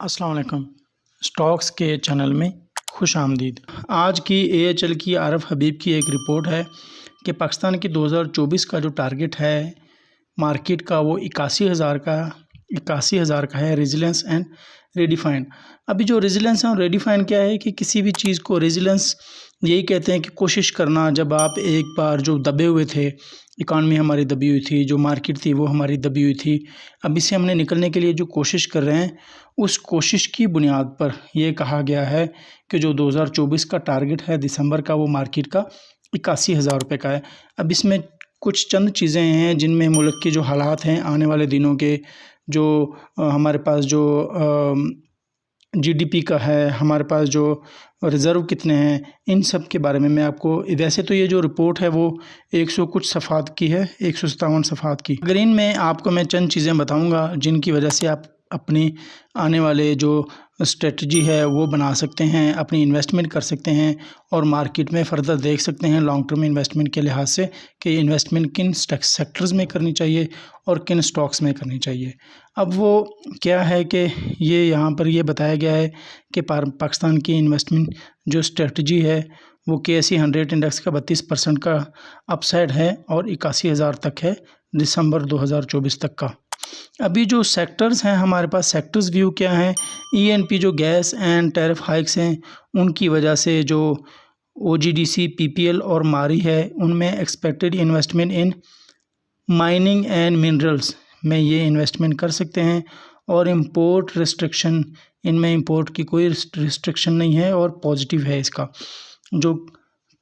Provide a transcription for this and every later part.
अस्सलाम वालेकुम। स्टॉक्स के चैनल में खुश आमदीद। आज की एएचएल की आरफ हबीब की एक रिपोर्ट है कि पाकिस्तान की 2024 का जो टारगेट है मार्केट का वो 81,000 का है। Resilience and redefined. अभी जो रेजिलेंस और रेडिफाइंड क्या है कि किसी भी चीज़ को रेजिलेंस यही कहते हैं कि कोशिश करना, जब आप एक बार जो दबे हुए थे, इकॉनमी हमारी दबी हुई थी, जो मार्केट थी वो हमारी दबी हुई थी, अब इससे हमने निकलने के लिए जो कोशिश कर रहे हैं उस कोशिश की बुनियाद पर ये कहा गया है कि जो 2024 का टारगेट है दिसंबर का वो मार्केट का 81,000 रुपये का है। अब इसमें कुछ चंद चीज़ें हैं जिनमें मुल्क के जो हालात हैं आने वाले दिनों के, जो हमारे पास जो जीडीपी का है, हमारे पास जो रिज़र्व कितने हैं, इन सब के बारे में मैं आपको, वैसे तो ये जो रिपोर्ट है वो 100 कुछ सफ़ात की है, 157 सफ़ात की। अगर इनमें आपको मैं चंद चीज़ें बताऊंगा जिनकी वजह से आप अपनी आने वाले जो स्ट्रेटजी है वो बना सकते हैं, अपनी इन्वेस्टमेंट कर सकते हैं और मार्केट में फ़र्दर देख सकते हैं लॉन्ग टर्म इन्वेस्टमेंट के लिहाज से कि इन्वेस्टमेंट किन सेक्टर्स में करनी चाहिए और किन स्टॉक्स में करनी चाहिए। अब वो क्या है कि ये यहाँ पर ये बताया गया है कि पाकिस्तान की इन्वेस्टमेंट जो स्ट्रेटजी है वो KSE 100 इंडेक्स का 32% का अपसाइड है और 81,000 तक है दिसंबर 2024 तक का। अभी जो सेक्टर्स हैं हमारे पास, सेक्टर्स व्यू क्या है, ENP जो गैस एंड टैरिफ हाइक्स हैं उनकी वजह से जो OGDC, PPL और मारी है उनमें expected investment in mining and minerals में ये इन्वेस्टमेंट कर सकते हैं। और इंपोर्ट रिस्ट्रिक्शन, इनमें इंपोर्ट की कोई रिस्ट्रिक्शन नहीं है और पॉजिटिव है इसका। जो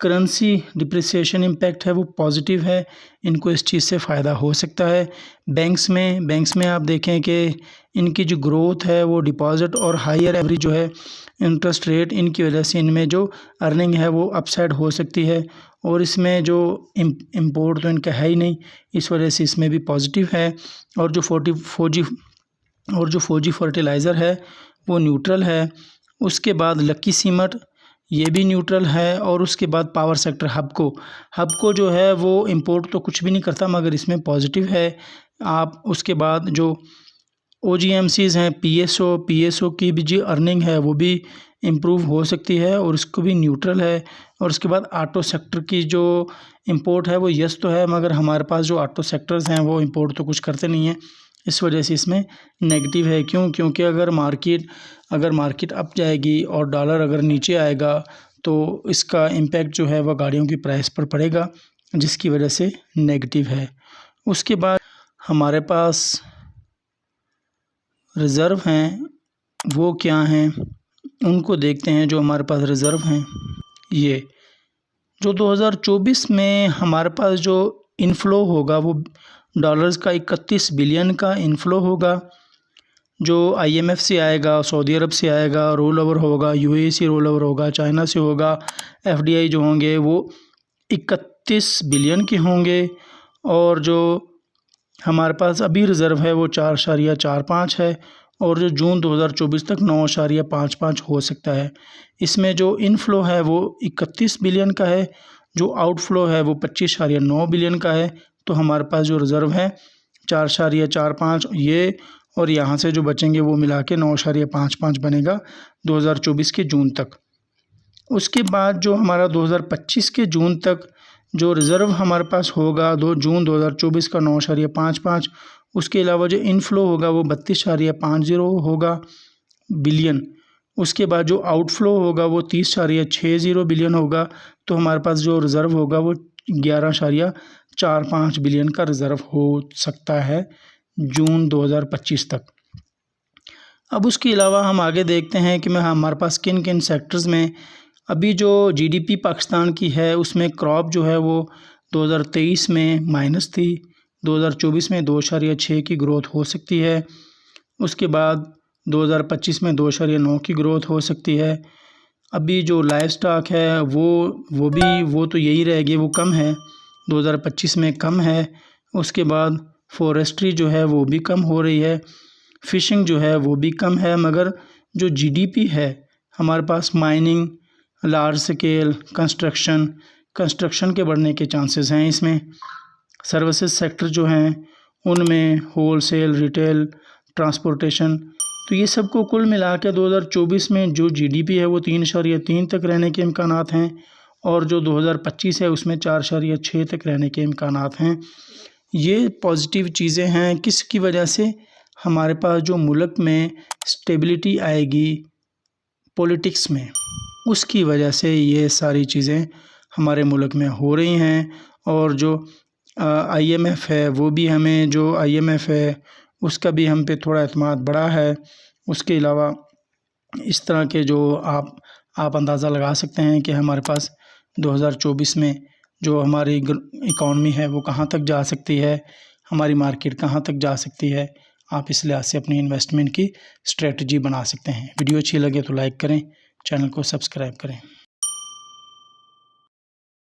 करेंसी डिप्रिसिएशन इम्पैक्ट है वो पॉजिटिव है, इनको इस चीज़ से फ़ायदा हो सकता है। बैंक्स में आप देखें कि इनकी जो ग्रोथ है वो डिपॉजिट और हायर एवरेज जो है इंटरेस्ट रेट, इनकी वजह से इनमें जो अर्निंग है वो अपसाइड हो सकती है। और इसमें जो इंपोर्ट तो इनका है ही नहीं, इस वजह से इसमें भी पॉजिटिव है। और जो 4G फर्टिलाइज़र है वो न्यूट्रल है। उसके बाद लकी सीमेंट ये भी न्यूट्रल है। और उसके बाद पावर सेक्टर हबको जो है वो इंपोर्ट तो कुछ भी नहीं करता मगर इसमें पॉजिटिव है। आप उसके बाद जो OGMCs हैं, PSO की भी जो अर्निंग है वो भी इम्प्रूव हो सकती है और इसको भी न्यूट्रल है। और उसके बाद ऑटो सेक्टर की जो इंपोर्ट है वो यस तो है मगर हमारे पास जो ऑटो सेक्टर्स हैं वो इंपोर्ट तो कुछ करते नहीं हैं, इस वजह से इसमें नेगेटिव है। क्योंकि अगर मार्केट अप जाएगी और डॉलर अगर नीचे आएगा तो इसका इम्पैक्ट जो है वह गाड़ियों की प्राइस पर पड़ेगा, जिसकी वजह से नेगेटिव है। उसके बाद हमारे पास रिज़र्व हैं, वो क्या हैं उनको देखते हैं। जो हमारे पास रिज़र्व हैं, ये जो 2024 में हमारे पास जो इनफ्लो होगा वो डॉलर्स का 31 बिलियन का इनफ्लो होगा, जो IMF से आएगा, सऊदी अरब से आएगा, रोल ओवर होगा, UAE से रोल ओवर होगा, चाइना से होगा। FDI जो होंगे वो 31 बिलियन के होंगे। और जो हमारे पास अभी रिज़र्व है वो 4.45 है और जो जून 2024 तक 9.55 हो सकता है। इसमें जो इनफ्लो है वो 31 बिलियन का है, जो आउटफ्लो है वो 25.9 बिलियन का है। तो हमारे पास जो रिज़र्व है 4.45 ये, और यहाँ से जो बचेंगे वो मिला के 9.55 बनेगा 2024 के जून तक। उसके बाद जो हमारा 2025 के जून तक जो रिज़र्व हमारे पास होगा जून 2024 का 9.55, उसके अलावा जो इनफ्लो होगा वो 32.50 होगा बिलियन। उसके बाद जो आउटफ्लो होगा वो 30.60 बिलियन होगा। तो हमारे पास जो रिज़र्व होगा वो 11.45 बिलियन का रिज़र्व हो सकता है जून 2025 तक। अब उसके अलावा हम आगे देखते हैं कि हमारे पास किन किन सेक्टर्स में अभी जो GDP पाकिस्तान की है उसमें क्रॉप जो है वो 2023 में माइनस थी, 2024 में 2.6 की ग्रोथ हो सकती है। उसके बाद 2025 में 2.9 की ग्रोथ हो सकती है। अभी जो लाइव स्टॉक है वो तो यही रहेगी, वो कम है, 2025 में कम है। उसके बाद फॉरेस्ट्री जो है वो भी कम हो रही है, फ़िशिंग जो है वो भी कम है। मगर जो GDP है हमारे पास माइनिंग, लार्ज स्केल कंस्ट्रक्शन के बढ़ने के चांसेस हैं। इसमें सर्विसेज सेक्टर जो हैं उनमें होलसेल, रिटेल, ट्रांसपोर्टेशन, तो ये सबको कुल मिला के 2024 में जो जीडीपी है वो 3.3 तक रहने के इम्कानात हैं और जो 2025 है उसमें 4.6 तक रहने के इम्कानात हैं। ये पॉजिटिव चीज़ें हैं। किसकी वजह से? हमारे पास जो मुल्क में स्टेबिलिटी आएगी पॉलिटिक्स में, उसकी वजह से ये सारी चीज़ें हमारे मुल्क में हो रही हैं। और जो IMF है वो भी हमें, जो IMF है उसका भी हम पे थोड़ा एतमाद बढ़ा है। उसके अलावा इस तरह के जो आप अंदाज़ा लगा सकते हैं कि हमारे पास 2024 में जो हमारी इकॉनमी है वो कहाँ तक जा सकती है, हमारी मार्केट कहाँ तक जा सकती है। आप इस लिहाज से अपनी इन्वेस्टमेंट की स्ट्रेटजी बना सकते हैं। वीडियो अच्छी लगे तो लाइक करें, चैनल को सब्सक्राइब करें।